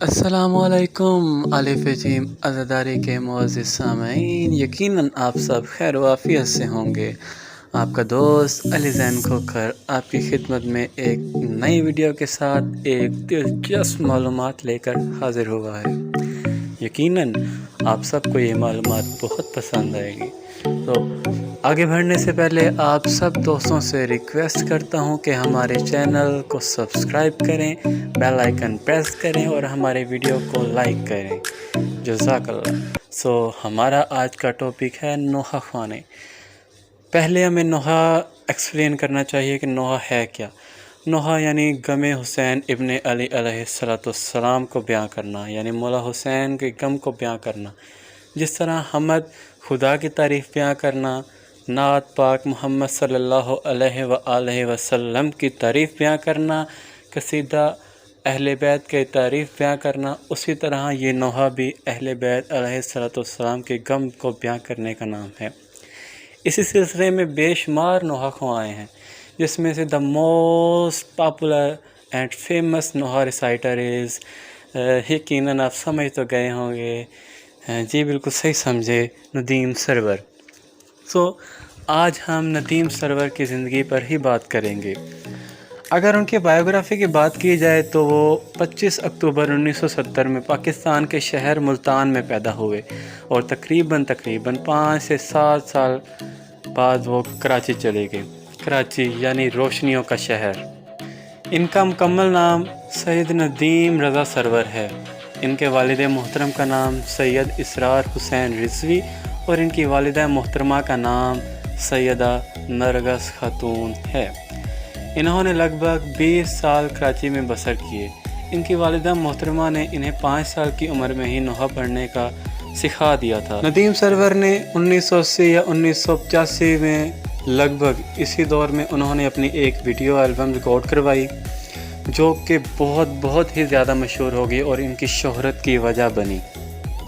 अस्सलामुअलैकुम आलिफेजीम अज़ादारी के मुअज़्ज़िज़ सामईन, यकीनन आप सब खैर वाफ़ियत से होंगे। आपका दोस्त अली ज़ैन खोखर आपकी खिदमत में एक नई वीडियो के साथ एक दिलचस्प मालूमात लेकर हाज़िर हुआ है। यकीनन आप सबको ये मालूमात बहुत पसंद आएगी। तो आगे बढ़ने से पहले आप सब दोस्तों से रिक्वेस्ट करता हूं कि हमारे चैनल को सब्सक्राइब करें, बेल आइकन प्रेस करें और हमारे वीडियो को लाइक करें। जज़ाकल्लाह। हमारा आज का टॉपिक है नोहा ख़ाने। पहले हमें नोहा एक्सप्लेन करना चाहिए कि नोहा है क्या। नोहा यानी गम हुसैन इब्न अली अलैहिस्सलाम को बयां करना, यानी मौला हुसैन के गम को बयां करना। जिस तरह हमद खुदा की तारीफ़ बयां करना, नात पाक मोहम्मद सल्लल्लाहु अलैहि वसल्लम की तारीफ़ बयां करना, कसीदा अहले बैत के तारीफ़ बयां करना, उसी तरह ये नोहा भी अहले बैत अलैहिस्सलाम के गम को बयां करने का नाम है। इसी सिलसिले में बेशुमार नोहा ख़्वाएँ हैं, जिसमें से the most popular and famous नोहा रिसाइटर इज़, यकीनन आप समझ तो गए होंगे, जी बिल्कुल सही समझे, नदीम सरवर। आज हम नदीम सरवर की ज़िंदगी पर ही बात करेंगे। अगर उनके बायोग्राफ़ी की बात की जाए तो वो 25 अक्टूबर 1970 में पाकिस्तान के शहर मुल्तान में पैदा हुए और तकरीबन 5 से 7 साल बाद वो कराची चले गए। कराची यानी रोशनियों का शहर। इनका मुकम्मल नाम सैयद नदीम रज़ा सरवर है। इनके वालिद मोहतरम का नाम सैयद इसरार हुसैन रिजवी और इनकी वालिदा मोहतरमा का नाम सैयदा नरगस खातून है। इन्होंने लगभग 20 साल कराची में बसर किए। इनकी वालिदा मोहतरमा ने इन्हें 5 साल की उम्र में ही नोहा पढ़ने का सिखा दिया था। नदीम सरवर ने 1980 या 1985 में लगभग इसी दौर में उन्होंने अपनी एक वीडियो एल्बम रिकॉर्ड करवाई, जो कि बहुत ही ज़्यादा मशहूर हो गई और इनकी शोहरत की वजह बनी।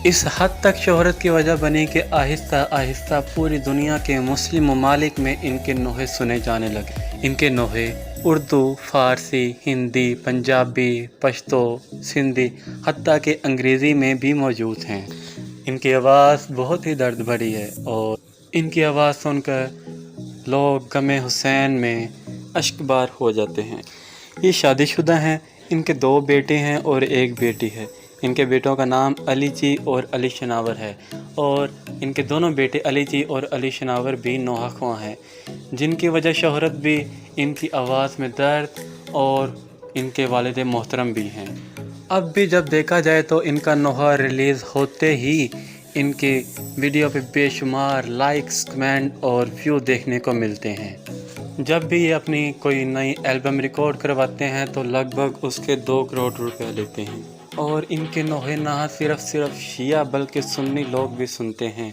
इस हद तक शोहरत की वजह बनी कि आहिस्ता आहिस्ता पूरी दुनिया के मुस्लिम ममालिक में इनके नोहे सुने जाने लगे। इनके नोहे उर्दू, फ़ारसी, हिंदी, पंजाबी, पश्तो, सिंधी, हत्ता कि अंग्रेज़ी में भी मौजूद हैं। इनकी आवाज़ बहुत ही दर्द भरी है और इनकी आवाज़ सुनकर लोग गम हुसैन में अश्कबार हो जाते हैं। ये शादीशुदा हैं। इनके 2 बेटे हैं और 1 बेटी है। इनके बेटों का नाम अली जी और अली शनावर है और इनके दोनों बेटे अली जी और अली शनावर भी नोहा ख़्वां हैं, जिनकी वजह शोहरत भी इनकी आवाज़ में दर्द और इनके वालिद मोहतरम भी हैं। अब भी जब देखा जाए तो इनका नोहा रिलीज़ होते ही इनके वीडियो पे बेशुमार लाइक्स, कमेंट और व्यू देखने को मिलते हैं। जब भी ये अपनी कोई नई एल्बम रिकॉर्ड करवाते हैं तो लगभग उसके 2 करोड़ रुपए लेते हैं और इनके नोहे ना सिर्फ शिया बल्कि सुन्नी लोग भी सुनते हैं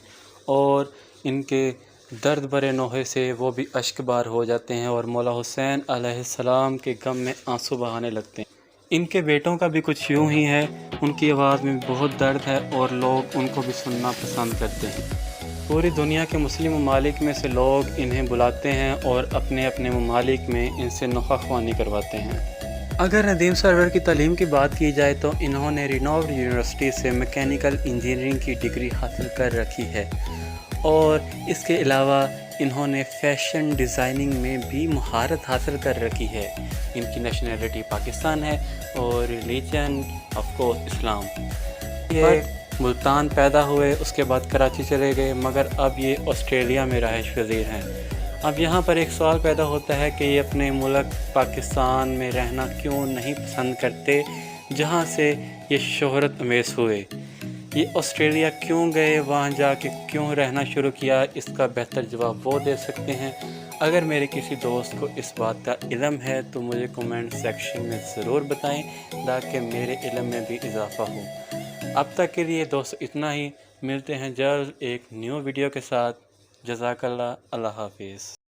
और इनके दर्द भरे नोहे से वो भी अश्कबार हो जाते हैं और मौला हुसैन अलैहिस्सलाम के गम में आंसू बहाने लगते हैं। इनके बेटों का भी कुछ यूँ ही है, उनकी आवाज़ में बहुत दर्द है और लोग उनको भी सुनना पसंद करते हैं। पूरी दुनिया के मुस्लिम ममालिक में से लोग इन्हें बुलाते हैं और अपने अपने ममालिक में इनसे नोहा ख़्वानी करवाते हैं। अगर नदीम सरवर की तालीम की बात की जाए तो इन्होंने रिनोव्ड यूनिवर्सिटी से मैकेनिकल इंजीनियरिंग की डिग्री हासिल कर रखी है और इसके अलावा इन्होंने फ़ैशन डिज़ाइनिंग में भी महारत हासिल कर रखी है। इनकी नेशनैलिटी पाकिस्तान है और रिलीजन ऑफ कोर्स इस्लाम। ये मुल्तान पैदा हुए, उसके बाद कराची चले गए, मगर अब ये ऑस्ट्रेलिया में रहायश पज़ीर हैं। अब यहाँ पर एक सवाल पैदा होता है कि ये अपने मुल्क पाकिस्तान में रहना क्यों नहीं पसंद करते, जहाँ से ये शोहरत अमेज़ हुए। ये ऑस्ट्रेलिया क्यों गए, वहाँ जाके क्यों रहना शुरू किया, इसका बेहतर जवाब वो दे सकते हैं। अगर मेरे किसी दोस्त को इस बात का इल्म है तो मुझे कमेंट सेक्शन में ज़रूर बताएं ताकि मेरे इल्म में भी इजाफ़ा हो। अब तक के लिए दोस्तों इतना ही। मिलते हैं जल्द एक न्यू वीडियो के साथ। जज़ाकल्लाह। अल्लाह हाफ़िज़।